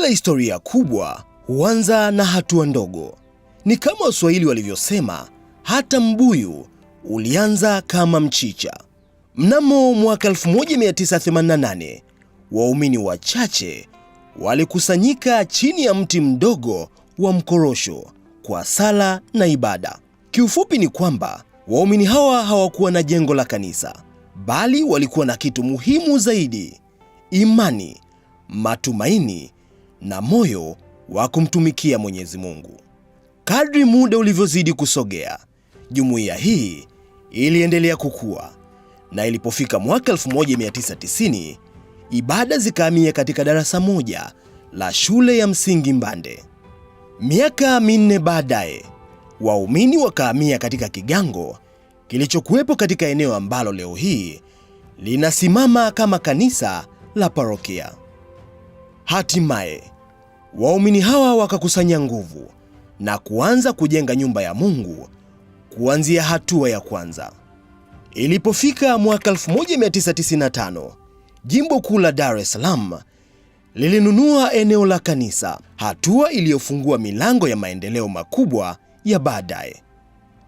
Kila historia kubwa huanza na hatua ndogo. Ni kama Waswahili walivyosema, hata mbuyu ulianza kama mchicha. Mnamo mwaka 1988, waumini wachache walikusanyika chini ya mti mdogo wa mkorosho kwa sala na ibada. Kiufupi ni kwamba waumini hawa hawakuwa na jengo la kanisa, bali walikuwa na kitu muhimu zaidi: imani, matumaini na moyo wa kumtumikia Mwenyezi Mungu. Kadri muda ulivyozidi kusogea, jumuiya hii iliendelea kukua, na ilipofika mwaka 1990, ibada zikahamia katika darasa moja la shule ya msingi Mbande. Miaka minne baadaye, waumini wakahamia katika kigango kilichokuwepo katika eneo ambalo leo hii linasimama kama kanisa la parokia. Hatimaye, waumini hawa wakakusanya nguvu na kuanza kujenga nyumba ya Mungu kuanzia hatua ya kwanza. Ilipofika mwaka 1995, Jimbo Kuu la Dar es Salaam lilinunua eneo la kanisa, hatua iliyofungua milango ya maendeleo makubwa ya baadaye.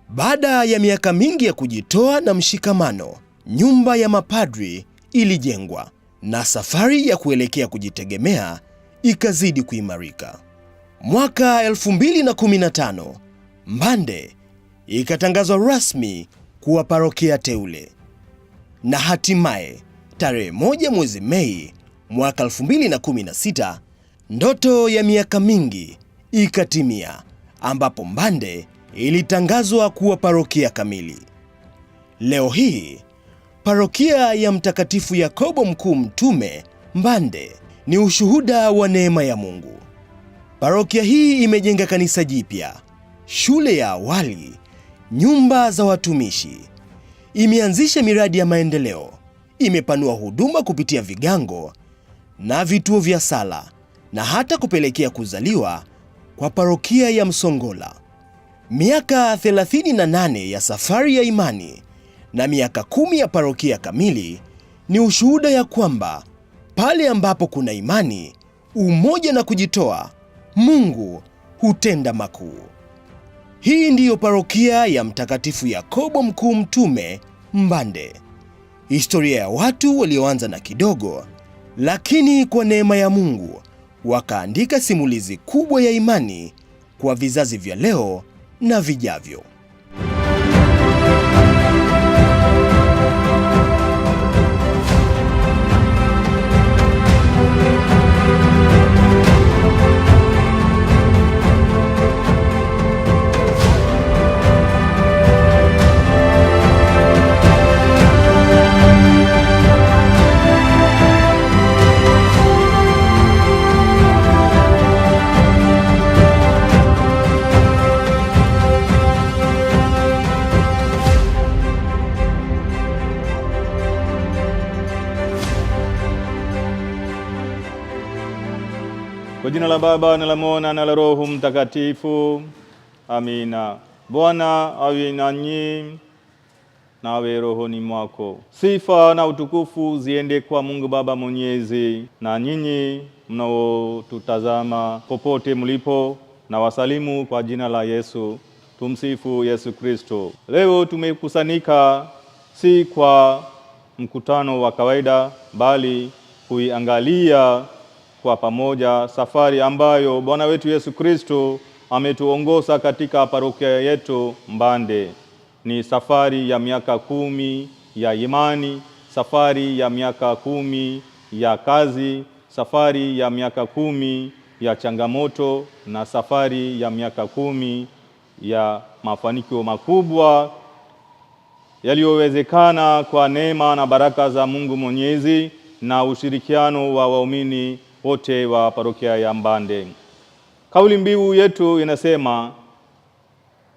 Baada ya miaka mingi ya kujitoa na mshikamano, nyumba ya mapadri ilijengwa na safari ya kuelekea kujitegemea ikazidi kuimarika. Mwaka 2015, Mbande ikatangazwa rasmi kuwa parokia teule. Na hatimaye, tarehe 1 mwezi Mei mwaka 2016, ndoto ya miaka mingi ikatimia, ambapo Mbande ilitangazwa kuwa parokia kamili. Leo hii, parokia ya Mtakatifu Yakobo Mkuu Mtume Mbande ni ushuhuda wa neema ya Mungu. Parokia hii imejenga kanisa jipya, shule ya awali, nyumba za watumishi, imeanzisha miradi ya maendeleo, imepanua huduma kupitia vigango na vituo vya sala, na hata kupelekea kuzaliwa kwa parokia ya Msongola. Miaka 38 ya safari ya imani na miaka 10 ya parokia kamili ni ushuhuda ya kwamba pale ambapo kuna imani, umoja na kujitoa, Mungu hutenda makuu. Hii ndiyo parokia ya Mtakatifu Yakobo Mkuu Mtume Mbande. Historia ya watu walioanza na kidogo, lakini kwa neema ya Mungu wakaandika simulizi kubwa ya imani kwa vizazi vya leo na vijavyo. Kwa jina la Baba na la Mwana na la Roho Mtakatifu. Amina. Bwana awe nanyi na awe rohoni mwako. Sifa na utukufu ziende kwa Mungu Baba Mwenyezi. Na nyinyi mnaotutazama popote mlipo, na wasalimu kwa jina la Yesu. Tumsifu Yesu Kristo. Leo tumekusanyika si kwa mkutano wa kawaida, bali kuiangalia kwa pamoja safari ambayo Bwana wetu Yesu Kristo ametuongoza katika parokia yetu Mbande. Ni safari ya miaka 10 ya imani, safari ya miaka 10 ya kazi, safari ya miaka 10 ya changamoto, na safari ya miaka 10 ya mafanikio makubwa yaliyowezekana kwa neema na baraka za Mungu Mwenyezi na ushirikiano wa waumini wote wa parokia ya Mbande. Kauli mbiu yetu inasema,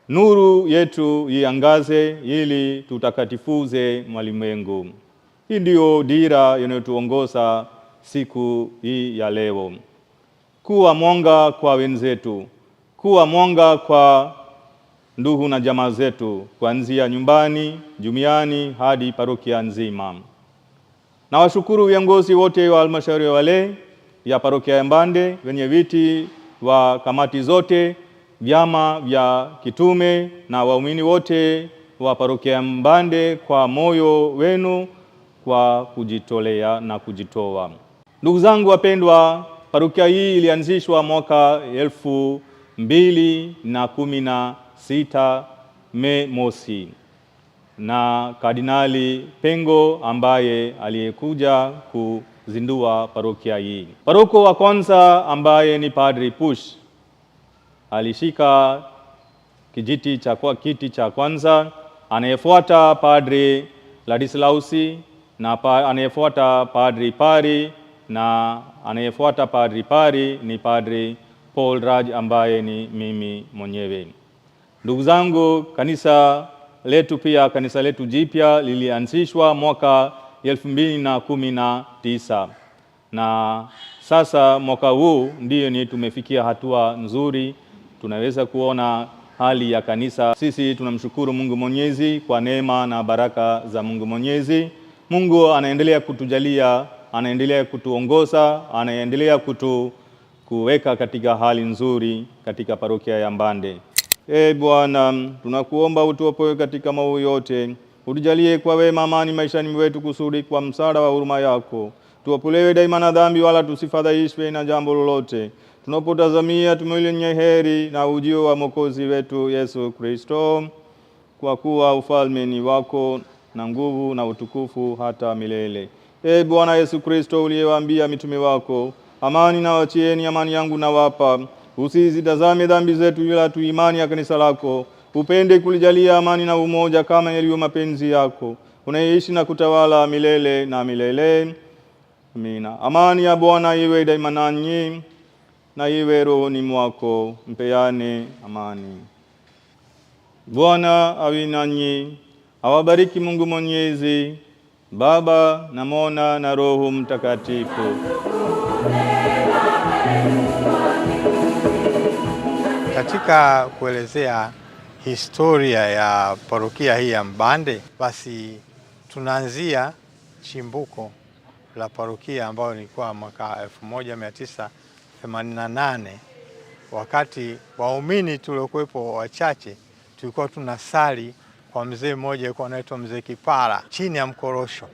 nuru yetu iangaze ili tutakatifuze ulimwengu. Hii ndiyo dira inayotuongoza siku hii ya leo. Kuwa mwanga kwa wenzetu, kuwa mwanga kwa ndugu na jamaa zetu, kuanzia nyumbani, jumuiani hadi parokia nzima. Na washukuru viongozi wote wa halmashauri ya walei ya parokia ya Mbande, wenye viti wa kamati zote, vyama vya kitume na waumini wote wa parokia ya Mbande kwa moyo wenu kwa kujitolea na kujitoa. Ndugu zangu wapendwa, parokia hii ilianzishwa mwaka 2016 Mei Mosi na Kardinali Pengo ambaye aliyekuja kuzindua parokia hii. Paroko wa kwanza ambaye ni Padri Push alishika kiti cha kwanza, anayefuata Padri Ladislausi na anayefuata Padri Pari na anayefuata Padri Pari ni Padri Paul Raj ambaye ni mimi mwenyewe. Ndugu zangu, kanisa letu jipya lilianzishwa mwaka 2019 na sasa mwaka huu ndiyo tumefikia hatua nzuri, tunaweza kuona hali ya kanisa. Sisi tunamshukuru Mungu Mwenyezi kwa neema na baraka za Mungu Mwenyezi. Mungu anaendelea kutujalia, anaendelea kutuongoza, anaendelea kuweka katika hali nzuri katika parokia ya Mbande. Bwana, tunakuomba utuopoe katika maovu yote, utujalie kwa wema amani maishani mwetu, kusudi kwa msaada wa huruma yako tuopolewe daima na dhambi, wala tusifadhaishwe na jambo lolote, tunapotazamia tumaini heri na ujio wa Mwokozi wetu Yesu Kristo, kwa kuwa ufalme ni wako na nguvu na utukufu hata milele. Bwana Yesu Kristo, uliyewaambia mitume wako, amani na wachieni, amani yangu na wapa, usizitazame dhambi zetu ila tu imani ya kanisa lako, upende kulijalia amani na umoja kama yaliyo mapenzi yako, unaishi na kutawala milele na milele. Amina. Amani ya Bwana iwe daima nanyi na iwe rohoni mwako, mpeane amani. Bwana awe nanyi, awabariki Mungu Mwenyezi, Baba na Mwana na Roho Mtakatifu. Katika kuelezea historia ya parokia hii ya Mbande, basi tunaanzia chimbuko la parokia ambayo ilikuwa mwaka 1988, wakati waumini tuliokuwepo wachache tulikuwa tunasali kwa mzee mmoja alikuwa anaitwa Mzee Kipara chini ya mkorosho.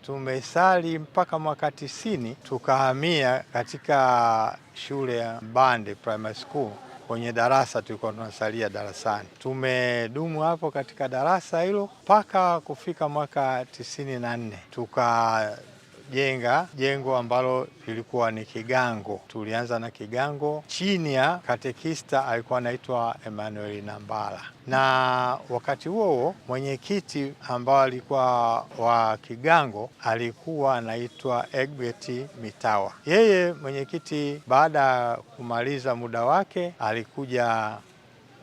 Tumesali mpaka mwaka 90, tukahamia katika shule ya Mbande Primary School. Kwenye darasa tulikuwa tunasalia darasani. Tumedumu hapo katika darasa hilo mpaka kufika mwaka 94. Tukajenga jengo ambalo lilikuwa ni kigango. Tulianza na kigango chini ya katekista alikuwa anaitwa Emmanuel Nambala. Na wakati huo mwenyekiti ambao alikuwa wa kigango alikuwa anaitwa Egbert Mitawa. Yeye mwenyekiti, baada ya kumaliza muda wake, alikuja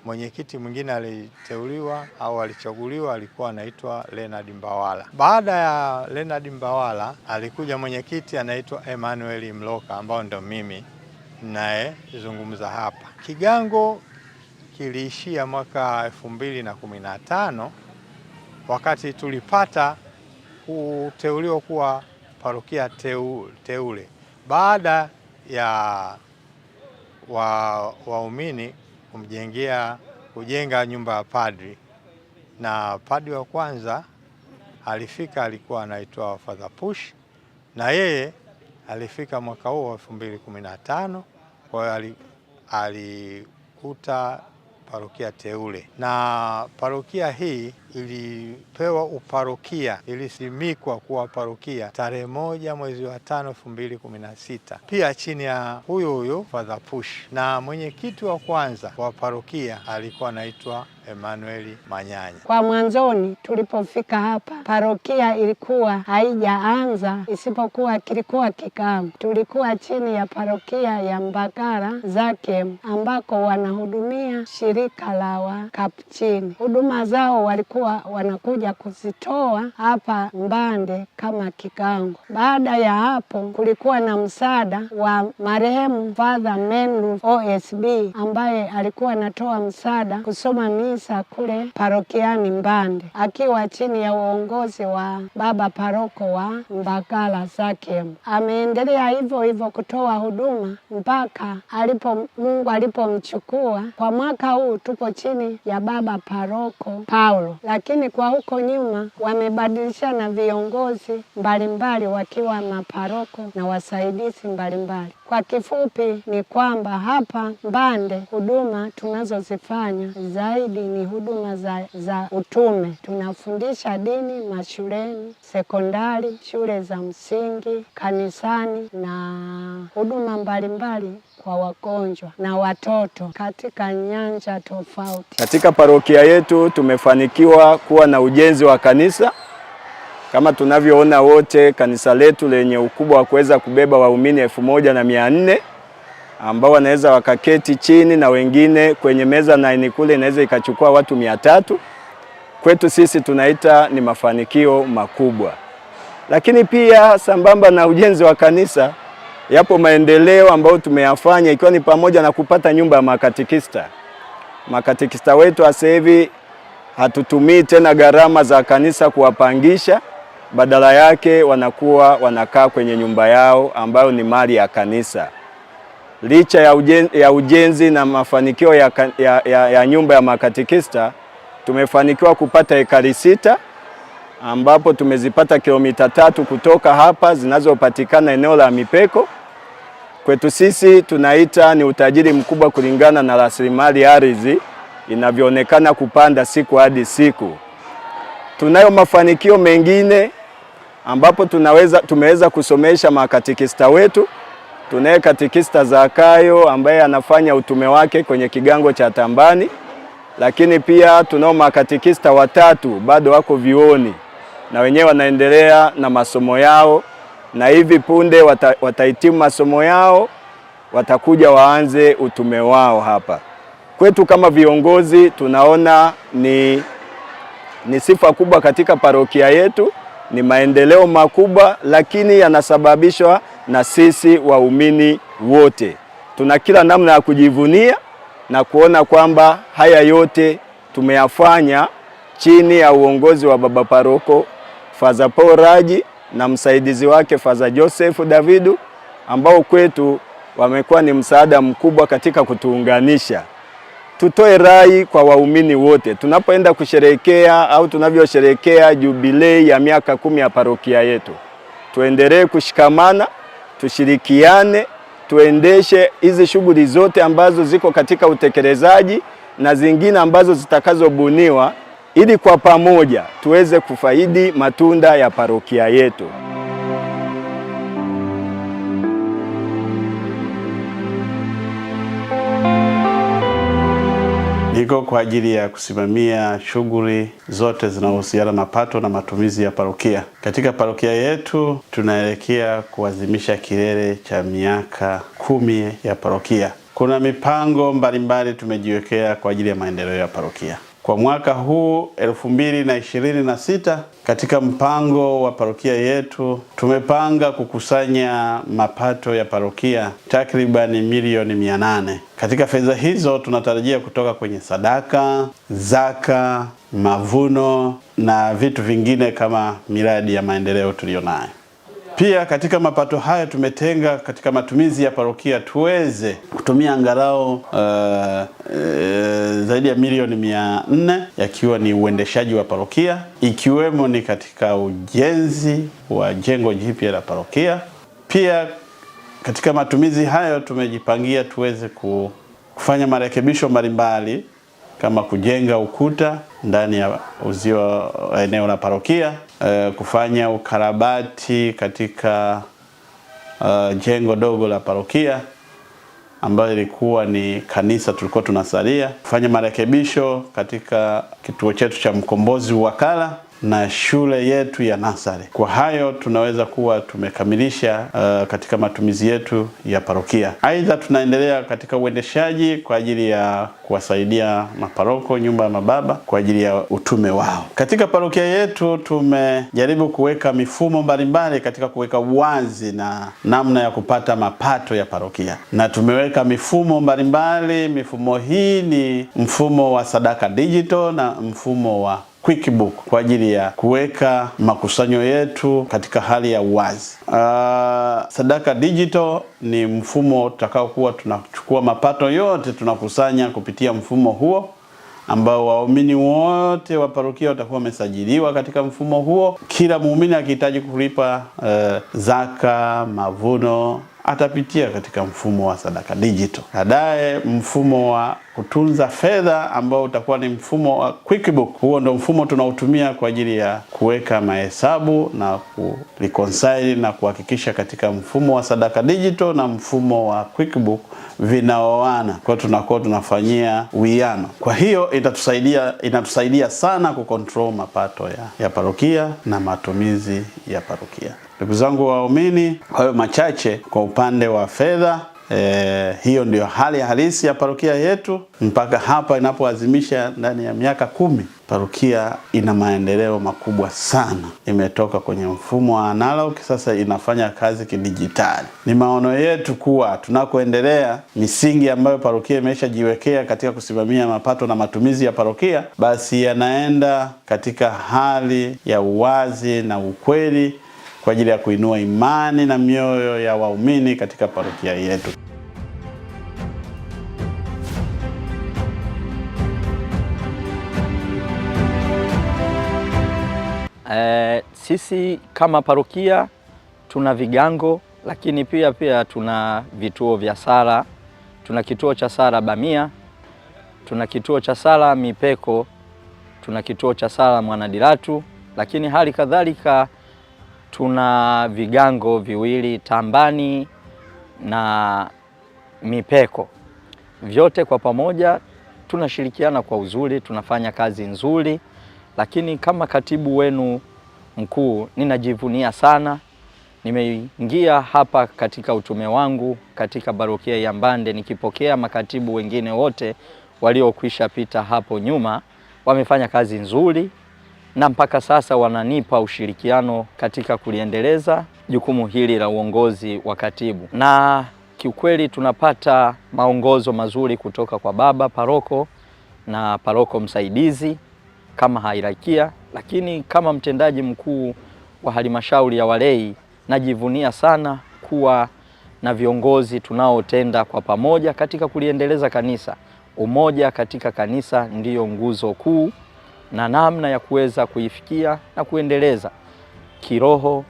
mwenyekiti mwingine aliteuliwa au alichaguliwa, alikuwa anaitwa Leonard Mbawala. Baada ya Leonard Mbawala alikuja mwenyekiti anaitwa Emmanuel Mloka, ambao ndio mimi naye zungumza hapa. Kigango kiliishia mwaka 2015 wakati tulipata kuteuliwa kuwa parokia teule baada ya waumini kujenga nyumba ya padri, na padri wa kwanza alifika alikuwa anaitwa Father Push, na yeye alifika mwaka huo 2015. Kwa hiyo alikuta parokia teule, na parokia hii ilipewa uparokia, ilisimikwa kuwa parokia tarehe 1 mwezi wa 5 2016, pia chini ya huyo Father Push, na mwenyekiti wa kwanza wa parokia alikuwa anaitwa Emmanuel Manyanya. Kwa mwanzoni tulipofika hapa, parokia ilikuwa haijaanza, isipokuwa kilikuwa kigango. Tulikuwa chini ya parokia ya Mbagala Zakem, ambako wanahudumia shirika la Wakapuchini. Huduma zao walikuwa walikuwa wanakuja kuzitoa hapa Mbande kama kigango. Baada ya hapo kulikuwa na msaada wa marehemu Father Menru OSB ambaye alikuwa anatoa msaada kusoma misa kule parokiani Mbande akiwa chini ya uongozi wa baba paroko wa Mbagala Zakiem. Ameendelea hivyo hivyo kutoa huduma mpaka Mungu alipomchukua. Kwa mwaka huu tupo chini ya baba paroko Paulo, lakini kwa huko nyuma wamebadilishana viongozi mbalimbali wakiwa maparoko na wasaidizi mbalimbali. Kwa kifupi ni kwamba hapa Mbande huduma tunazozifanya zaidi ni huduma za utume. Tunafundisha dini mashuleni, sekondari, shule za msingi, kanisani na huduma mbalimbali kwa wagonjwa na watoto katika nyanja tofauti. Katika parokia yetu tumefanikiwa kuwa na ujenzi wa kanisa. Kama tunavyoona wote, kanisa letu lenye ukubwa wa kuweza kubeba waumini 1400 ambao wanaweza wakaketi chini na wengine kwenye meza na kule inaweza ikachukua watu 300. Kwetu sisi tunaita ni mafanikio makubwa. Lakini pia sambamba na ujenzi wa kanisa yapo maendeleo ambayo tumeyafanya, ikiwa ni pamoja na kupata nyumba ya makatekista. Makatekista wetu sasa hivi hatutumii tena gharama za kanisa kuwapangisha, badala yake wanakaa kwenye nyumba yao ambayo ni mali ya kanisa. Licha ya ujenzi na mafanikio ya nyumba ya makatekista, tumefanikiwa kupata ekari 6 ambapo tumezipata kilomita 3 kutoka hapa zinazopatikana eneo la Mipeko. Kwetu sisi tunaita ni utajiri mkubwa kulingana na rasilimali ardhi inavyoonekana kupanda siku hadi siku. Tunayo mafanikio mengine ambapo tumeweza kusomesha makatekista wetu. Tunaye katekista Zakayo ambaye anafanya utume wake kwenye kigango cha Tambani, lakini pia tunao makatekista 3 bado wako vioni na wenyewe wanaendelea na masomo yao, na hivi punde watahitimu masomo yao, watakuja waanze utume wao hapa. Kwetu kama viongozi tunaona ni sifa kubwa katika parokia yetu, ni maendeleo makubwa, lakini yanasababishwa na sisi waumini wote. Tuna kila namna ya kujivunia na kuona kwamba haya yote tumeyafanya chini ya uongozi wa baba paroko Father Paul Raji na msaidizi wake Father Joseph Davidu, ambao kwetu wamekuwa ni msaada mkubwa katika kutuunganisha. Tutoe rai kwa waumini wote tunapoenda kusherehekea au tunavyosherehekea jubilei ya miaka 10 ya parokia yetu, tuendelee kushikamana, tushirikiane, tuendeshe hizi shughuli zote ambazo ziko katika utekelezaji na zingine ambazo zitakazobuniwa, ili kwa pamoja tuweze kufaidi matunda ya parokia yetu. Niko kwa ajili ya kusimamia shughuli zote zinazohusiana na mapato na matumizi ya parokia. Katika parokia yetu tunaelekea kuadhimisha kilele cha miaka 10 ya parokia. Kuna mipango mbalimbali tumejiwekea kwa ajili ya maendeleo ya parokia. Kwa mwaka huu 2026, katika mpango wa parokia yetu tumepanga kukusanya mapato ya parokia takriban milioni 800. Katika fedha hizo tunatarajia kutoka kwenye sadaka, zaka, mavuno na vitu vingine kama miradi ya maendeleo tulionayo. Pia katika mapato haya tumetenga katika matumizi ya parokia tuweze kutumia angalau zaidi ya milioni 400, yakiwa ni uendeshaji wa parokia, ikiwemo ni katika ujenzi wa jengo jipya la parokia. Pia katika matumizi hayo tumejipangia tuweze kufanya marekebisho mbalimbali kama kujenga ukuta ndani ya uzio eneo la parokia, kufanya ukarabati katika jengo dogo la parokia ambayo ilikuwa ni kanisa tulikuwa tunasalia, kufanya marekebisho katika kituo chetu cha Mkombozi Wakala, na shule yetu ya nasari. Kwa hayo tunaweza kuwa tumekamilisha katika matumizi yetu ya parokia. Aidha, tunaendelea katika uendeshaji kwa ajili ya kuwasaidia maparoko, nyumba ya mababa kwa ajili ya utume wao. Katika parokia yetu tumejaribu kuweka mifumo mbalimbali katika kuweka uwazi na namna ya kupata mapato ya parokia, na tumeweka mifumo mbalimbali. Mifumo hii ni mfumo wa sadaka digital na mfumo wa QuickBook kwa ajili ya kuweka makusanyo yetu katika hali ya uwazi. Sadaka digital ni mfumo utakaokuwa tunachukua mapato yote tunakusanya kupitia mfumo huo, ambao waumini wote wa parokia watakuwa wamesajiliwa katika mfumo huo. Kila muumini akihitaji kulipa zaka, mavuno, atapitia katika mfumo wa sadaka digital. Baadaye mfumo wa kutunza fedha ambao utakuwa ni mfumo wa QuickBook. Huo ndio mfumo tunautumia kwa ajili ya kuweka mahesabu na kureconcile na kuhakikisha katika mfumo wa sadaka digital na mfumo wa QuickBook vinaoana. Kwa tunakuwa tunafanyia uwiano. Kwa hiyo inatusaidia sana kucontrol mapato ya parokia na matumizi ya parokia. Ndugu zangu waumini, hayo machache kwa upande wa fedha. Hiyo ndio hali halisi ya parokia yetu mpaka hapa inapoadhimisha ndani ya miaka 10. Parokia ina maendeleo makubwa sana. Imetoka kwenye mfumo wa analog, sasa inafanya kazi kidijitali. Ni maono yetu kuwa tunakoendelea, misingi ambayo parokia imeshajiwekea katika kusimamia mapato na matumizi ya parokia, basi yanaenda katika hali ya uwazi na ukweli kwa ajili ya kuinua imani na mioyo ya waumini katika parokia yetu. Sisi kama parokia tuna vigango, lakini pia tuna vituo vya sala. Tuna kituo cha sala Bamia, tuna kituo cha sala Mipeko, tuna kituo cha sala Mwanadilatu, lakini hali kadhalika tuna vigango viwili Tambani na Mipeko. Vyote kwa pamoja tunashirikiana kwa uzuri, tunafanya kazi nzuri. Lakini kama katibu wenu mkuu ninajivunia sana. Nimeingia hapa katika utume wangu katika parokia ya Mbande nikipokea makatibu wengine wote waliokwisha pita hapo nyuma. Wamefanya kazi nzuri na mpaka sasa wananipa ushirikiano katika kuliendeleza jukumu hili la uongozi wa katibu. Na kiukweli tunapata maongozo mazuri kutoka kwa baba paroko na paroko msaidizi kama hairakia, lakini kama mtendaji mkuu wa halmashauri ya walei najivunia sana kuwa na viongozi tunaotenda kwa pamoja katika kuliendeleza kanisa. Umoja katika kanisa ndiyo nguzo kuu na namna ya kuweza kuifikia na kuendeleza kiroho,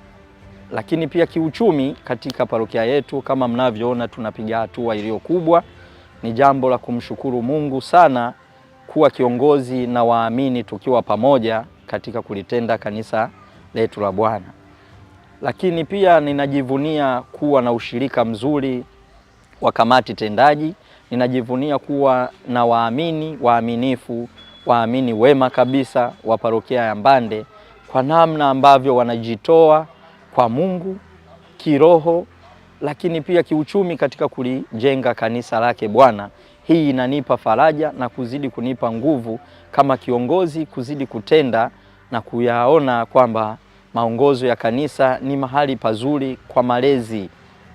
lakini pia kiuchumi katika parokia yetu. Kama mnavyoona tunapiga hatua iliyo kubwa. Ni jambo la kumshukuru Mungu sana kuwa kiongozi na waamini tukiwa pamoja katika kulitenda kanisa letu la Bwana. Lakini pia ninajivunia kuwa na ushirika mzuri wa kamati tendaji. Ninajivunia kuwa na waamini waaminifu, waamini wema kabisa wa parokia ya Mbande kwa namna ambavyo wanajitoa kwa Mungu kiroho, lakini pia kiuchumi katika kulijenga kanisa lake Bwana. Hii inanipa faraja na kuzidi kunipa nguvu kama kiongozi kuzidi kutenda na kuyaona kwamba maongozo ya kanisa ni mahali pazuri kwa malezi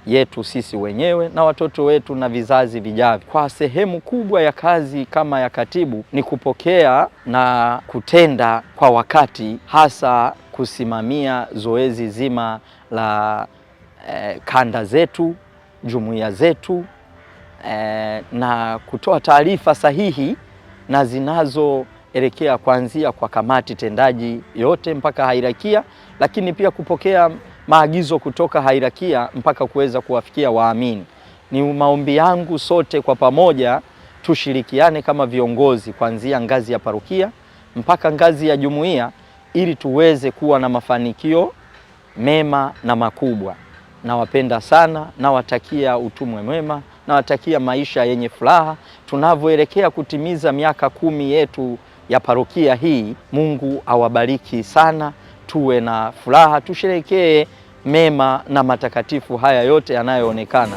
yetu sisi wenyewe na watoto wetu na vizazi vijavyo. Kwa sehemu kubwa ya kazi kama ya katibu ni kupokea na kutenda kwa wakati, hasa kusimamia zoezi zima la kanda zetu, jumuiya zetu, na kutoa taarifa sahihi na zinazoelekea kuanzia kwa kamati tendaji yote mpaka hairakia, lakini pia kupokea maagizo kutoka hairakia mpaka kuweza kuwafikia waamini. Ni maombi yangu sote kwa pamoja tushirikiane kama viongozi kuanzia ngazi ya parokia mpaka ngazi ya jumuiya ili tuweze kuwa na mafanikio mema na makubwa. Nawapenda sana, nawatakia utumwe mwema, nawatakia maisha yenye furaha tunavyoelekea kutimiza miaka 10 yetu ya parokia hii. Mungu awabariki sana, tuwe na furaha, tusherekee mema na matakatifu haya yote yanayoonekana.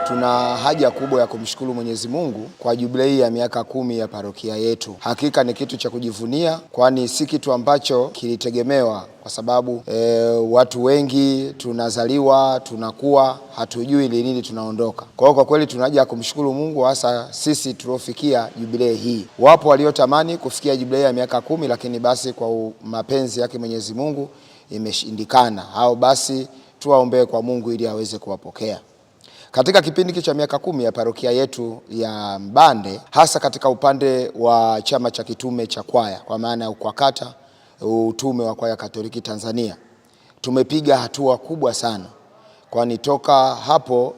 Tuna haja kubwa ya kumshukuru Mwenyezi Mungu kwa jubilei ya miaka 10 ya parokia yetu. Hakika ni kitu cha kujivunia, kwani si kitu ambacho kilitegemewa, kwa sababu watu wengi tunazaliwa, tunakuwa, hatujui lini tunaondoka. Kwa hiyo kwa kweli tuna haja ya kumshukuru Mungu, hasa sisi tuliofikia jubilei hii. Wapo waliotamani kufikia jubilei ya miaka 10, lakini basi kwa mapenzi yake Mwenyezi Mungu imeshindikana. Hao basi tuwaombee kwa Mungu ili aweze kuwapokea. Katika kipindi cha miaka 10 ya parokia yetu ya Mbande, hasa katika upande wa chama cha kitume cha kwaya, kwa maana ya UKWAKATA, utume wa kwaya Katoliki Tanzania, tumepiga hatua kubwa sana, kwani toka hapo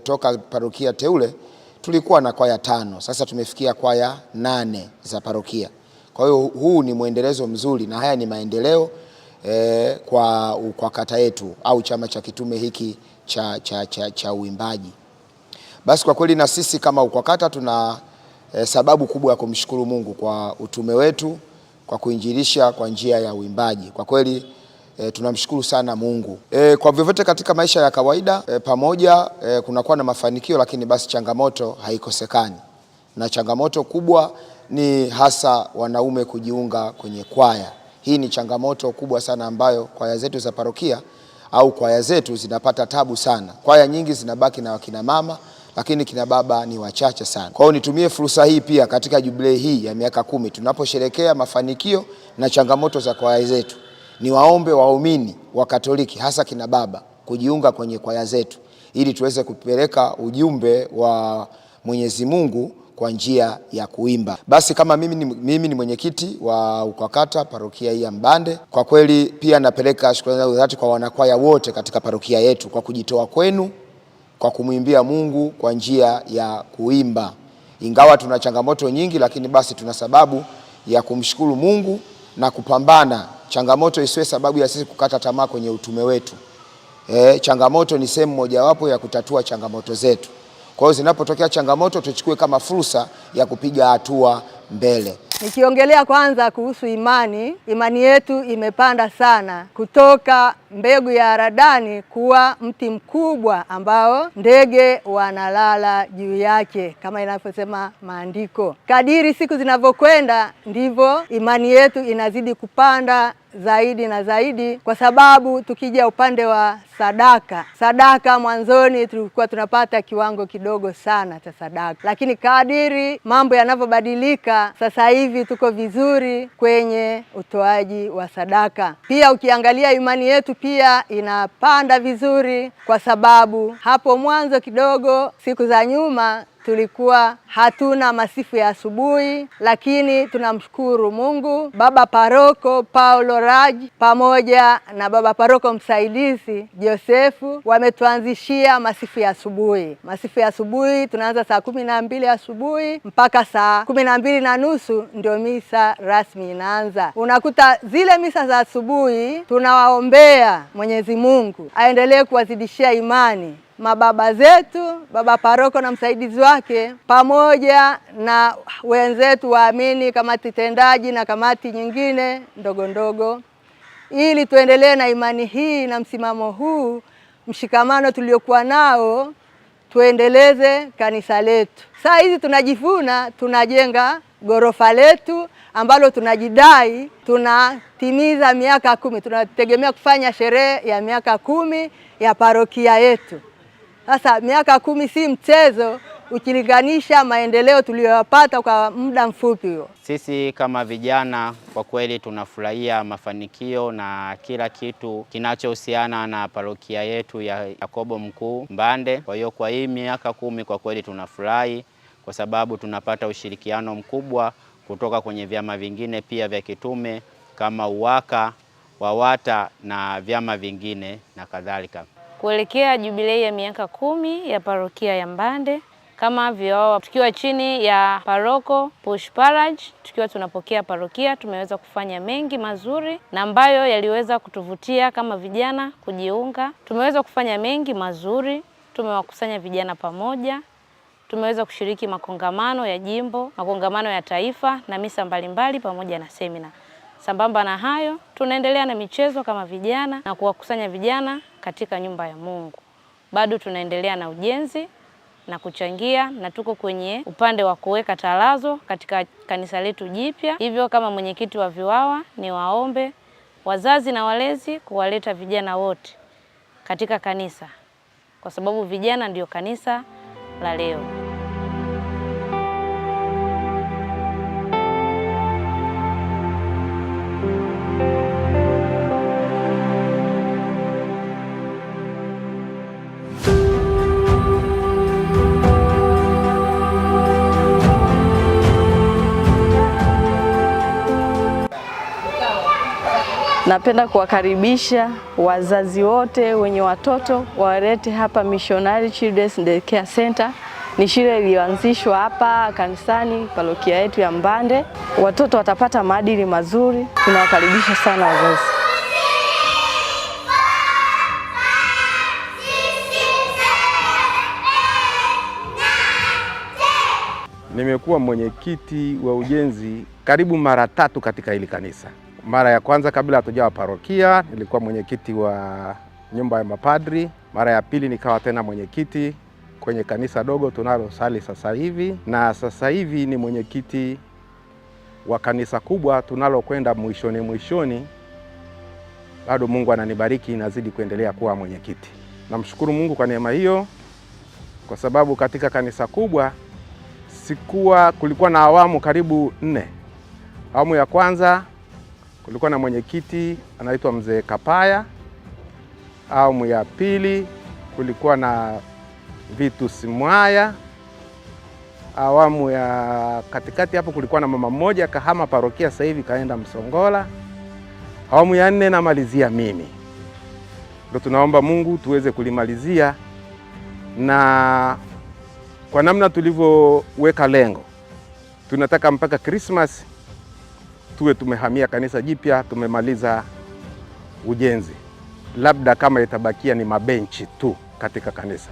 toka parokia teule tulikuwa na kwaya 5, sasa tumefikia kwaya 8 za parokia. Kwa hiyo huu ni mwendelezo mzuri, na haya ni maendeleo kwa kata yetu au chama cha kitume hiki cha uimbaji. Basi kwa kweli na sisi kama UKWAKATA tuna sababu kubwa ya kumshukuru Mungu kwa utume wetu, kwa kuinjilisha kwa njia ya uimbaji. Kwa kweli tunamshukuru sana Mungu. Kwa vyovyote katika maisha ya kawaida pamoja kunakuwa na mafanikio, lakini basi changamoto haikosekani, na changamoto kubwa ni hasa wanaume kujiunga kwenye kwaya. Hii ni changamoto kubwa sana ambayo kwaya zetu za parokia au kwaya zetu zinapata tabu sana. Kwaya nyingi zinabaki na wakina mama, lakini kina baba ni wachache sana. Kwa hiyo nitumie fursa hii pia katika jubilei hii ya miaka 10 tunaposherekea mafanikio na changamoto za kwaya zetu, ni waombe waumini wa Katoliki hasa kina baba kujiunga kwenye kwaya zetu ili tuweze kupeleka ujumbe wa Mwenyezi Mungu kwa njia ya kuimba. Basi kama mimi ni mwenyekiti wa UKWAKATA parokia hii ya Mbande, kwa kweli pia napeleka shukrani za dhati kwa wanakwaya wote katika parokia yetu kwa kujitoa kwenu kwa kumwimbia Mungu kwa njia ya kuimba. Ingawa tuna changamoto nyingi, lakini basi tuna sababu ya kumshukuru Mungu na kupambana. Changamoto isiwe sababu ya sisi kukata tamaa kwenye utume wetu. Changamoto ni sehemu mojawapo ya kutatua changamoto zetu. Kwa hiyo zinapotokea changamoto tuchukue kama fursa ya kupiga hatua mbele. Nikiongelea kwanza kuhusu imani yetu imepanda sana kutoka mbegu ya haradani kuwa mti mkubwa ambao ndege wanalala juu yake kama inavyosema maandiko. Kadiri siku zinavyokwenda ndivyo imani yetu inazidi kupanda zaidi na zaidi, kwa sababu tukija upande wa sadaka mwanzoni tulikuwa tunapata kiwango kidogo sana cha sadaka, lakini kadiri mambo yanavyobadilika sasa hivi tuko vizuri kwenye utoaji wa sadaka. Pia ukiangalia imani yetu pia inapanda vizuri, kwa sababu hapo mwanzo kidogo siku za nyuma tulikuwa hatuna masifu ya asubuhi, lakini tunamshukuru Mungu. Baba Paroko Paulo Raj pamoja na baba paroko msaidizi Josefu wametuanzishia masifu ya asubuhi. Masifu ya asubuhi tunaanza saa 12 asubuhi mpaka saa 12:30 ndio misa rasmi inaanza. Unakuta zile misa za asubuhi tunawaombea Mwenyezi Mungu aendelee kuwazidishia imani mababa zetu, baba paroko na msaidizi wake, pamoja na wenzetu waamini, kamati tendaji na kamati nyingine ndogo ndogo, ili tuendelee na imani hii na msimamo huu, mshikamano tuliokuwa nao, tuendeleze kanisa letu. Saa hizi tunajivuna, tunajenga gorofa letu ambalo tunajidai tunatimiza miaka 10. Tunategemea kufanya sherehe ya miaka 10 ya parokia yetu. Sasa miaka 10 si mchezo ukilinganisha maendeleo tuliyopata kwa muda mfupi huo. Sisi kama vijana kwa kweli tunafurahia mafanikio na kila kitu kinachohusiana na parokia yetu ya Yakobo Mkuu Mbande. Kwa hiyo kwa hii miaka 10 kwa kweli tunafurahi kwa sababu tunapata ushirikiano mkubwa kutoka kwenye vyama vingine pia vya kitume kama UWAKA, WAWATA na vyama vingine na kadhalika. kuelekea jubilei ya miaka 10 ya parokia ya Mbande. Kama vyo tukiwa chini ya paroko Pushparaj, tukiwa tunapokea parokia, tumeweza kufanya mengi mazuri na ambayo yaliweza kutuvutia kama vijana kujiunga. Tumeweza kufanya mengi mazuri, tumewakusanya vijana pamoja, tumeweza kushiriki makongamano ya jimbo, makongamano ya taifa na misa mbalimbali pamoja na semina. Sambamba na hayo, tunaendelea na michezo kama vijana na kuwakusanya vijana katika nyumba ya Mungu. Bado tunaendelea na ujenzi na kuchangia, na tuko kwenye upande wa kuweka talazo katika kanisa letu jipya. Hivyo kama mwenyekiti wa VIWAWA ni waombe wazazi na walezi kuwaleta vijana wote katika kanisa, kwa sababu vijana ndio kanisa la leo. Napenda kuwakaribisha wazazi wote wenye watoto walete hapa Missionary Children's Daycare Center. Ni shule iliyoanzishwa hapa kanisani parokia yetu ya Mbande. Watoto watapata maadili mazuri. Tunawakaribisha sana wazazi. Nimekuwa mwenyekiti wa ujenzi karibu mara 3 katika hili kanisa. Mara ya kwanza kabla hatujawa parokia nilikuwa mwenyekiti wa nyumba ya mapadri. Mara ya pili nikawa tena mwenyekiti kwenye kanisa dogo tunalosali sasa hivi, na sasa hivi ni mwenyekiti wa kanisa kubwa tunalokwenda mwishoni. Bado Mungu ananibariki, nazidi kuendelea kuwa mwenyekiti. Namshukuru Mungu kwa neema hiyo, kwa sababu katika kanisa kubwa kulikuwa na awamu karibu 4. Awamu ya kwanza kulikuwa na mwenyekiti anaitwa Mzee Kapaya. Awamu ya pili kulikuwa na Vitus Mwaya. Awamu ya katikati hapo kulikuwa na mama mmoja kahama parokia, sasa hivi kaenda Msongola. Awamu ya 4 namalizia mimi. Ndio tunaomba Mungu tuweze kulimalizia, na kwa namna tulivyoweka lengo, tunataka mpaka Christmas tuwe tumehamia kanisa jipya, tumemaliza ujenzi. Labda kama itabakia ni mabenchi tu katika kanisa.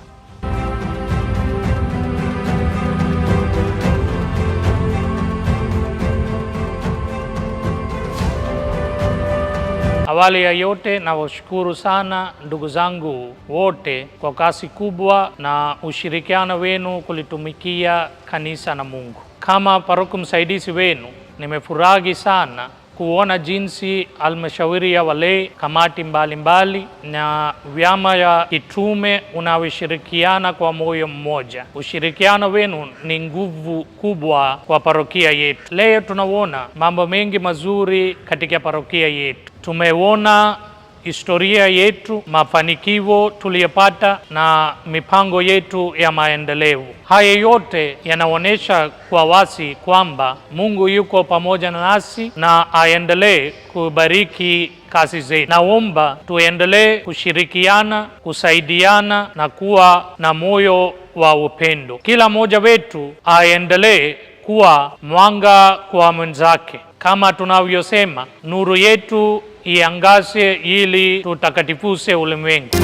Awali ya yote nawashukuru sana ndugu zangu wote kwa kasi kubwa na ushirikiano wenu kulitumikia kanisa na Mungu. Kama paroko msaidizi wenu, nimefurahi sana kuona jinsi halmashauri ya walei, kamati mbalimbali na vyama ya kitume unavyoshirikiana kwa moyo mmoja. Ushirikiano wenu ni nguvu kubwa kwa parokia yetu. Leo tunaona mambo mengi mazuri katika parokia yetu. Tumeona historia yetu, mafanikio tuliyopata na mipango yetu ya maendeleo. Haya yote yanaonyesha kwa wazi kwamba Mungu yuko pamoja nasi na aendelee kubariki kazi zetu. Naomba tuendelee kushirikiana, kusaidiana na kuwa na moyo wa upendo. Kila mmoja wetu aendelee kuwa mwanga kwa mwenzake. Kama tunavyosema, nuru yetu iangaze ili tutakatifuse ulimwengu.